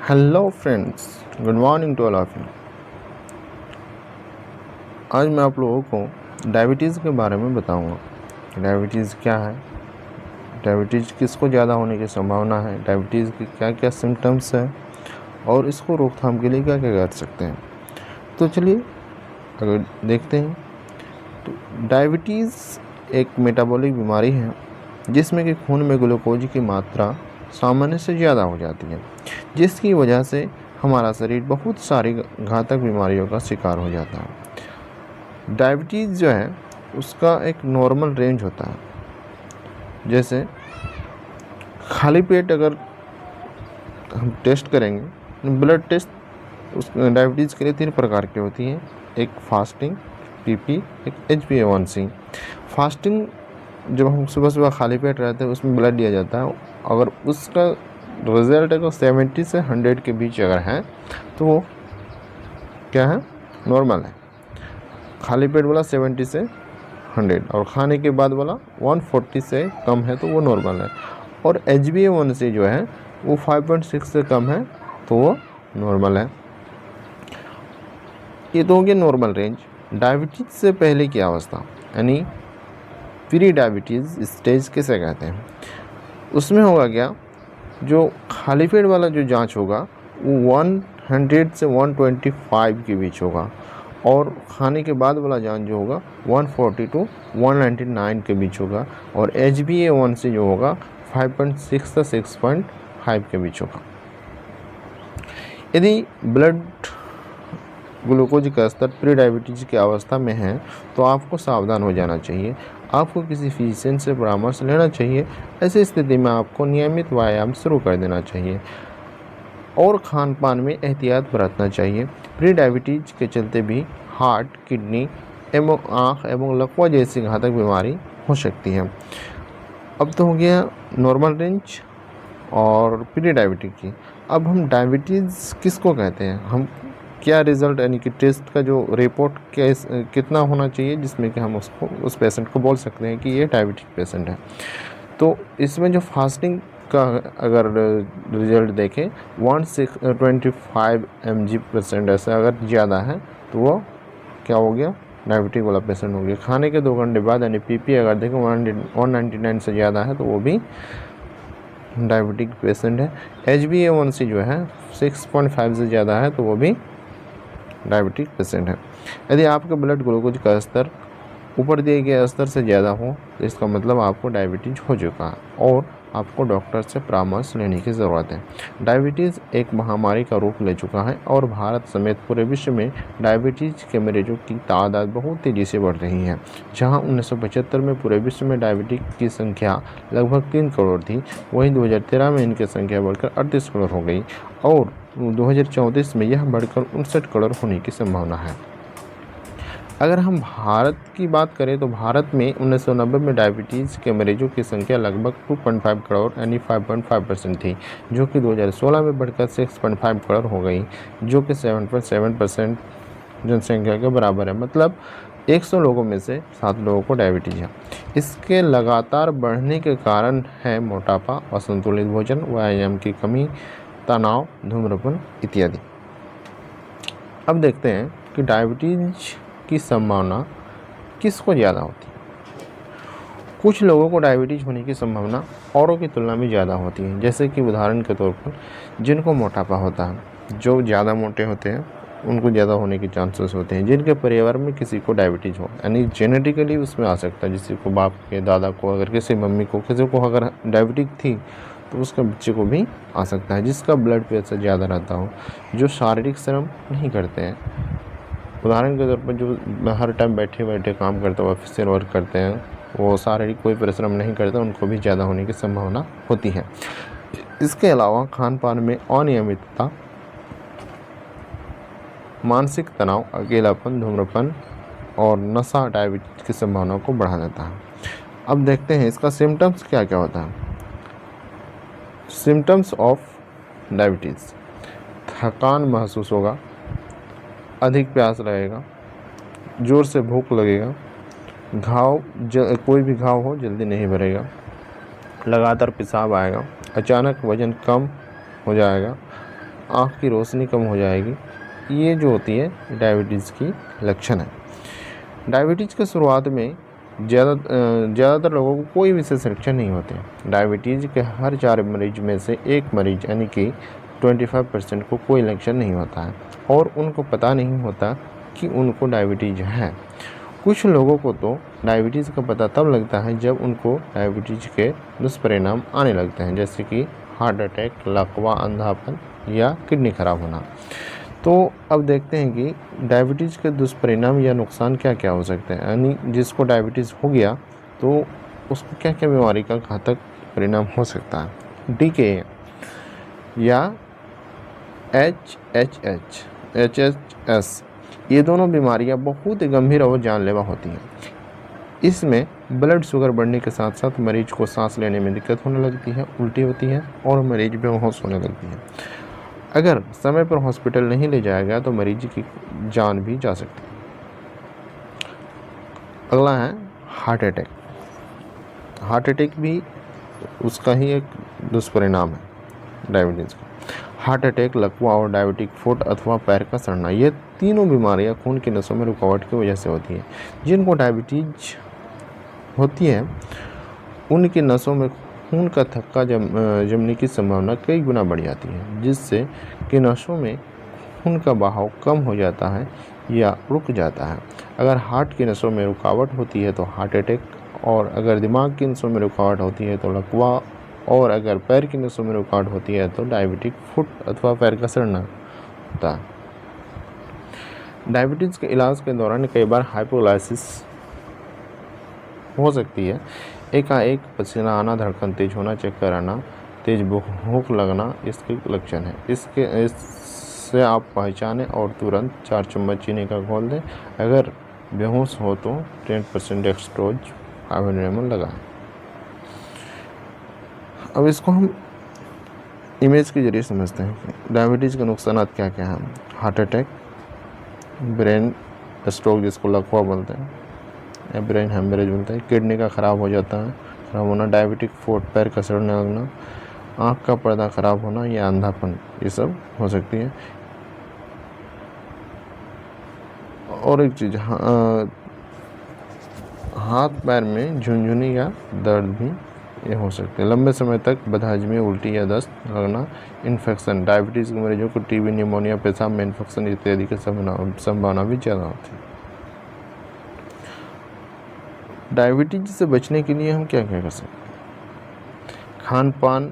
Hello friends, good morning to all of you. आज मैं आप लोगों को डायबिटीज़ के बारे में बताऊंगा। डायबिटीज़ क्या है, डायबिटीज़ किसको ज़्यादा होने की संभावना है, डायबिटीज़ के क्या क्या सिम्टम्स हैं और इसको रोकथाम के लिए क्या क्या कर सकते हैं। तो चलिए अगर देखते हैं तो डायबिटीज़ एक मेटाबॉलिक बीमारी है जिसमें कि खून में ग्लूकोज की मात्रा सामान्य से ज़्यादा हो जाती है, जिसकी वजह से हमारा शरीर बहुत सारी घातक बीमारियों का शिकार हो जाता है। डायबिटीज़ जो है उसका एक नॉर्मल रेंज होता है। जैसे खाली पेट अगर हम टेस्ट करेंगे, ब्लड टेस्ट उस डायबिटीज़ के लिए 3 प्रकार की होती हैं, एक फास्टिंग, पीपी, एक HbA1c। फास्टिंग जब हम सुबह सुबह खाली पेट रहते हैं उसमें ब्लड दिया जाता है, अगर उसका रिज़ल्ट अगर 70 से 100 के बीच अगर है तो वो क्या है, नॉर्मल है। खाली पेट वाला 70 से 100 और खाने के बाद वाला 140 से कम है तो वो नॉर्मल है। और HbA1c जो है वो 5.6 से कम है तो वो नॉर्मल है। ये तो हो गया नॉर्मल रेंज। डायबिटीज़ से पहले की अवस्था यानी प्री डायबिटीज़ स्टेज किसे कहते हैं, उसमें होगा क्या, जो खाली पेट वाला जो जांच होगा वो 100 से 125 के बीच होगा और खाने के बाद वाला जांच जो होगा 140 टू 199 के बीच होगा और HbA1c जो होगा 5.6 से 6.5 के बीच होगा। यदि ब्लड ग्लूकोज का स्तर प्री डायबिटीज़ की अवस्था में है तो आपको सावधान हो जाना चाहिए, आपको किसी फिजिशियन से परामर्श लेना चाहिए। ऐसी स्थिति में आपको नियमित व्यायाम शुरू कर देना चाहिए और खान पान में एहतियात बरतना चाहिए। प्री डायबिटीज़ के चलते भी हार्ट, किडनी एवं आँख एवं लकवा जैसी घातक बीमारी हो सकती है। अब तो हो गया नॉर्मल रेंज और प्री डायबिटीज़ की। अब हम डायबिटीज़ किसको कहते हैं, हम क्या रिज़ल्ट यानी कि टेस्ट का जो रिपोर्ट कितना होना चाहिए जिसमें कि हम उसको उस पेशेंट को बोल सकते हैं कि ये डायबिटिक पेशेंट है। तो इसमें जो फास्टिंग का अगर रिज़ल्ट देखें 125 mg/% ऐसा अगर ज़्यादा है तो वो क्या हो गया, डायबिटिक वाला पेशेंट हो गया। खाने के 2 घंटे बाद यानी पीपी अगर देखें 199 से ज़्यादा है तो वो भी डायबिटिक पेशेंट है। HbA1c जो है 6.5 से ज़्यादा है तो वो भी डायबिटिक पेशेंट है। यदि आपके ब्लड ग्लूकोज का स्तर ऊपर दिए गए स्तर से ज़्यादा हो तो इसका मतलब आपको डायबिटीज़ हो चुका है और आपको डॉक्टर से परामर्श लेने की ज़रूरत है। डायबिटीज़ एक महामारी का रूप ले चुका है और भारत समेत पूरे विश्व में डायबिटीज़ के मरीजों की तादाद बहुत तेज़ी से बढ़ रही है। जहां 1975 में पूरे विश्व में डायबिटीज की संख्या लगभग 3 करोड़ थी, वहीं 2013 में इनकी संख्या बढ़कर 38 करोड़ हो गई और 2034 में यह बढ़कर 59 करोड़ होने की संभावना है। अगर हम भारत की बात करें तो भारत में 1990 में डायबिटीज़ के मरीजों की संख्या लगभग 2.5 करोड़ यानी 5.5% थी, जो कि 2016 में बढ़कर 6.5 करोड़ हो गई, जो कि 7.7% जनसंख्या के बराबर है। मतलब 100 लोगों में से 7 लोगों को डायबिटीज़ है। इसके लगातार बढ़ने के कारण है मोटापा, असंतुलित भोजन, व्यायाम की कमी, तनाव, धूम्रपान इत्यादि। अब देखते हैं कि डायबिटीज़ की संभावना किसको ज़्यादा होती है। कुछ लोगों को डायबिटीज़ होने की संभावना औरों की तुलना में ज़्यादा होती है, जैसे कि उदाहरण के तौर पर जिनको मोटापा होता है, जो ज़्यादा मोटे होते हैं उनको ज़्यादा होने के चांसेस होते हैं। जिनके परिवार में किसी को डायबिटीज़ हो यानी जेनेटिकली उसमें आ सकता है, किसी को बाप के, दादा को, अगर किसी मम्मी को, किसी को अगर डायबिटीज थी तो उसका बच्चे को भी आ सकता है। जिसका ब्लड प्रेशर ज़्यादा रहता हो, जो शारीरिक श्रम नहीं करते हैं, उदाहरण के तौर पर जो हर टाइम बैठे बैठे काम करते हैं, ऑफिशियल वर्क करते हैं, वो शारीरिक कोई परिश्रम नहीं करते, उनको भी ज़्यादा होने की संभावना होती है। इसके अलावा खान पान में अनियमितता, मानसिक तनाव, अकेलापन, धूम्रपान और नशा डायबिटीज की संभावना को बढ़ा देता है। अब देखते हैं इसका सिम्टम्स क्या क्या होता है। सिम्टम्स ऑफ डायबिटीज़: थकान महसूस होगा, अधिक प्यास रहेगा, ज़ोर से भूख लगेगा, कोई भी घाव हो जल्दी नहीं भरेगा, लगातार पेशाब आएगा, अचानक वजन कम हो जाएगा, आँख की रोशनी कम हो जाएगी। ये जो होती है डायबिटीज़ की लक्षण है। डायबिटीज़ के शुरुआत में ज़्यादातर लोगों को कोई विशेष लक्षण नहीं होते। डायबिटीज़ के हर 4 मरीज में से एक मरीज यानी कि 25% को कोई लक्षण नहीं होता है और उनको पता नहीं होता कि उनको डायबिटीज़ है। कुछ लोगों को तो डायबिटीज़ का पता तब लगता है जब उनको डायबिटीज़ के दुष्परिणाम आने लगते हैं, जैसे कि हार्ट अटैक, लकवा, अंधापन या किडनी खराब होना। तो अब देखते हैं कि डायबिटीज़ के दुष्परिणाम या नुकसान क्या क्या हो सकते हैं, यानी जिसको डायबिटीज़ हो गया तो उसको क्या क्या बीमारी का घातक परिणाम हो सकता है। DKA या HHS, ये दोनों बीमारियां बहुत गंभीर और जानलेवा होती हैं। इसमें ब्लड शुगर बढ़ने के साथ साथ मरीज को सांस लेने में दिक्कत होने लगती है, उल्टी होती है और मरीज बेहोश होने लगती है। अगर समय पर हॉस्पिटल नहीं ले जाया गया तो मरीज की जान भी जा सकती है। अगला है हार्ट अटैक। हार्ट अटैक भी उसका ही एक दुष्परिणाम है डायबिटीज़ का। हार्ट अटैक, लकवा और डायबिटिक फुट अथवा पैर का सड़ना, ये तीनों बीमारियां खून की नसों में रुकावट की वजह से होती हैं। जिनको डायबिटीज होती है उनकी नसों में खून का थक्का जमने की संभावना कई गुना बढ़ जाती है, जिससे कि नसों में खून का बहाव कम हो जाता है या रुक जाता है। अगर हार्ट की नसों में रुकावट होती है तो हार्ट अटैक, और अगर दिमाग की नसों में रुकावट होती है तो लकवा, और अगर पैर की नसों में रुकावट होती है तो डायबिटिक फुट अथवा पैर का सड़ना होता है। डायबिटीज़ के इलाज के दौरान कई बार हाइपोग्लाइसिस हो सकती है। एकाएक पसीना आना, धड़कन तेज होना, चक्कर आना, तेज भूख लगना इसके लक्षण है। इससे आप पहचानें और तुरंत 4 चम्मच चीनी का घोल दें। अगर बेहोश हो तो 10% डेक्सट्रोज 500 ml लगाएं। अब इसको हम इमेज के जरिए समझते हैं। डायबिटीज़ के नुकसान क्या क्या हैं। हार्ट अटैक, ब्रेन स्ट्रोक जिसको लकवा बोलते हैं या ब्रेन हेमरेज बोलते हैं, किडनी का खराब हो जाता है, खराब होना, डायबिटिक फुट पैर का सड़ने लगना, आँख का पर्दा खराब होना या अंधापन, ये सब हो सकती है। और एक चीज़, हाथ पैर में झुनझुनी या दर्द भी ये हो सकते हैं। लंबे समय तक बदहजमी, उल्टी या दस्त लगना, इन्फेक्शन, डायबिटीज़ के मरीजों को टीबी, निमोनिया, पेशाब में इन्फेक्शन इत्यादि की संभावना भी ज़्यादा होती है। डायबिटीज से बचने के लिए हम क्या क्या कर सकते हैं। खान पान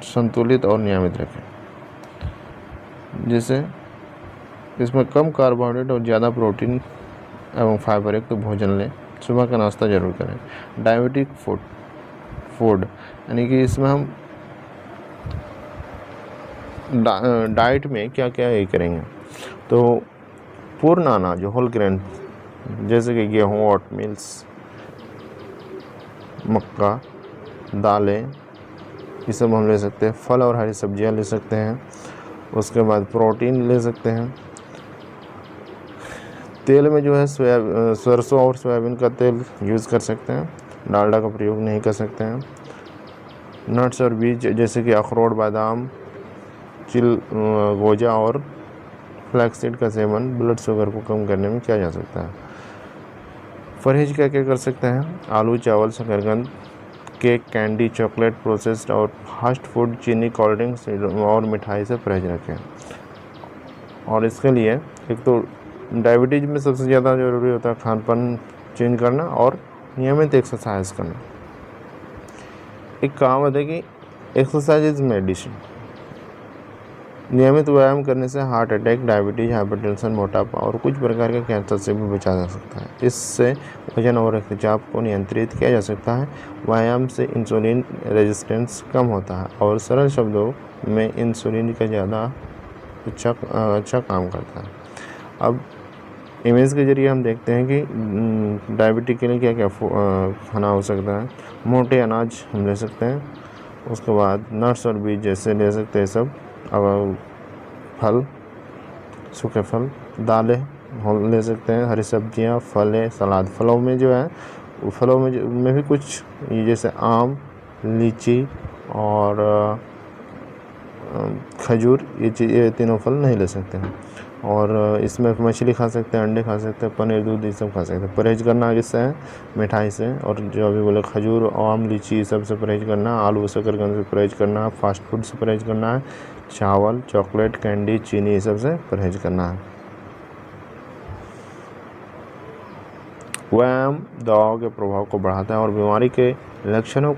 संतुलित और नियमित रखें, जैसे इसमें कम कार्बोहाइड्रेट और ज़्यादा प्रोटीन एवं फाइबर युक्त भोजन लें। सुबह का नाश्ता जरूर करें। डायबिटिक फूड यानी कि इसमें हम डाइट में क्या क्या ये करेंगे, तो पूर्ण अनाज, होल ग्रेन, जैसे कि गेहूँ, ओट मिल्स, मक्का, दालें, ये सब हम ले सकते हैं। फल और हरी सब्जियां ले सकते हैं। उसके बाद प्रोटीन ले सकते हैं। तेल में जो है सरसों और सोयाबीन का तेल यूज़ कर सकते हैं, डालडा का प्रयोग नहीं कर सकते हैं। नट्स और बीज जैसे कि अखरोट, बादाम, गोजा और फ्लैक्सीड का सेवन ब्लड शुगर को कम करने में किया जा सकता है। परहेज क्या क्या कर सकते हैं। आलू, चावल, शकरकंद, केक, कैंडी, चॉकलेट, प्रोसेस्ड और फास्ट फूड, चीनी, कोल्ड ड्रिंक्स और मिठाई से परहेज रखें। और इसके लिए एक तो डायबिटीज़ में सबसे ज़्यादा ज़रूरी होता है खान पान चेंज करना और नियमित एक्सरसाइज करना। एक कहावत है कि एक्सरसाइज इज मेडिसिन। नियमित व्यायाम करने से हार्ट अटैक, डायबिटीज, हाइपरटेंशन, मोटापा और कुछ प्रकार के कैंसर से भी बचा जा सकता है। इससे वजन और रक्तचाप को नियंत्रित किया जा सकता है। व्यायाम से इंसुलिन रेजिस्टेंस कम होता है और सरल शब्दों में इंसुलिन का ज़्यादा अच्छा काम करता है। अब इमेज के जरिए हम देखते हैं कि डायबिटीज के लिए क्या क्या खाना हो सकता है। मोटे अनाज हम ले सकते हैं। उसके बाद नट्स और बीज जैसे ले सकते हैं सब। अब फल, सूखे फल, दालें हम ले सकते हैं। हरी सब्जियां, फल, सलाद। फलों में जो है फलों में भी कुछ जैसे आम, लीची और खजूर, ये तीनों फल नहीं ले सकते हैं। और इसमें मछली खा सकते हैं, अंडे खा सकते हैं, पनीर, दूध ये सब खा सकते हैं। परहेज करना किससे है? मिठाई से। और जो अभी बोले खजूर, आम, लीची, ये सब से परहेज करना, आलू, शकरकंद से परहेज करना, फास्ट फूड से परहेज करना है, चावल, चॉकलेट, कैंडी, चीनी, ये सब से परहेज करना है। व्यायाम दवाओं के प्रभाव को बढ़ाता है और बीमारी के लक्षणों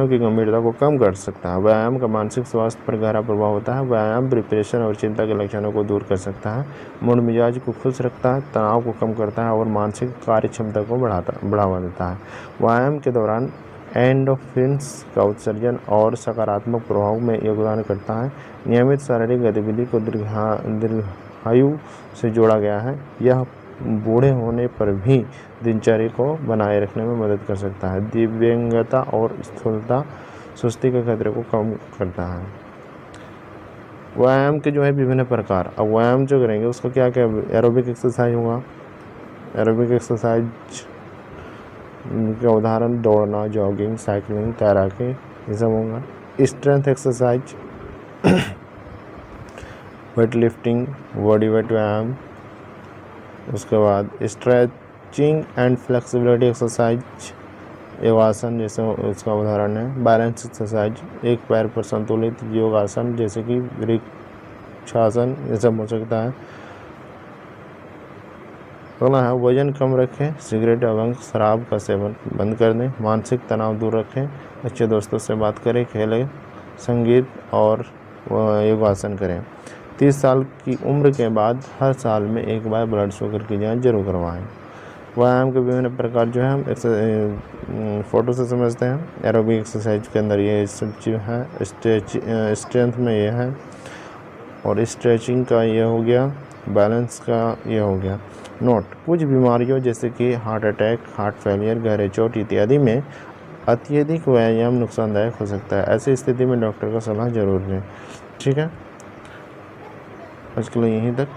की गंभीरता को कम कर सकता है। व्यायाम का मानसिक स्वास्थ्य पर गहरा प्रभाव होता है। व्यायाम डिप्रेशन और चिंता के लक्षणों को दूर कर सकता है, मूड मिजाज को खुश रखता है, तनाव को कम करता है और मानसिक कार्य क्षमता को बढ़ावा देता है। व्यायाम के दौरान एंडोर्फिन्स का उत्सर्जन और सकारात्मक प्रभाव में योगदान करता है। नियमित शारीरिक गतिविधि को दीर्घायु से जोड़ा गया है। यह बूढ़े होने पर भी दिनचर्या को बनाए रखने में मदद कर सकता है। दिव्यांगता और स्थूलता, सुस्ती के खतरे को कम करता है। व्यायाम के जो है विभिन्न प्रकार। अब व्यायाम जो करेंगे उसको क्या क्या एरोबिक एक्सरसाइज होगा। एरोबिक एक्सरसाइज के उदाहरण दौड़ना, जॉगिंग, साइकिलिंग, तैराकी, ये सब होगा। Strength exercise, weight lifting, body weight व्यायाम। उसके बाद स्ट्रेचिंग एंड फ्लेक्सिबिलिटी एक्सरसाइज, योगासन जैसे उसका उदाहरण है। बैलेंस एक्सरसाइज, एक पैर पर संतुलित योगासन जैसे कि वृक्षासन, ये सब हो सकता है। अगला है वजन कम रखें, सिगरेट एवं शराब का सेवन बंद कर दें, मानसिक तनाव दूर रखें, अच्छे दोस्तों से बात करें, खेलें, संगीत और योगासन करें। 30 साल की उम्र के बाद हर साल में एक बार ब्लड शुगर की जांच जरूर करवाएं। व्यायाम के विभिन्न प्रकार जो है हम फ़ोटो से समझते हैं। एरोबिक एक्सरसाइज के अंदर ये सब चीज़ है। स्ट्रेंथ में ये है और स्ट्रेचिंग का ये हो गया, बैलेंस का ये हो गया। नोट: कुछ बीमारियों जैसे कि हार्ट अटैक, हार्ट फेलियर, गहरे चोट इत्यादि में अत्यधिक व्यायाम नुकसानदायक हो सकता है। ऐसी स्थिति में डॉक्टर का सलाह जरूर लें। ठीक है, आज के लिए यहीं तक।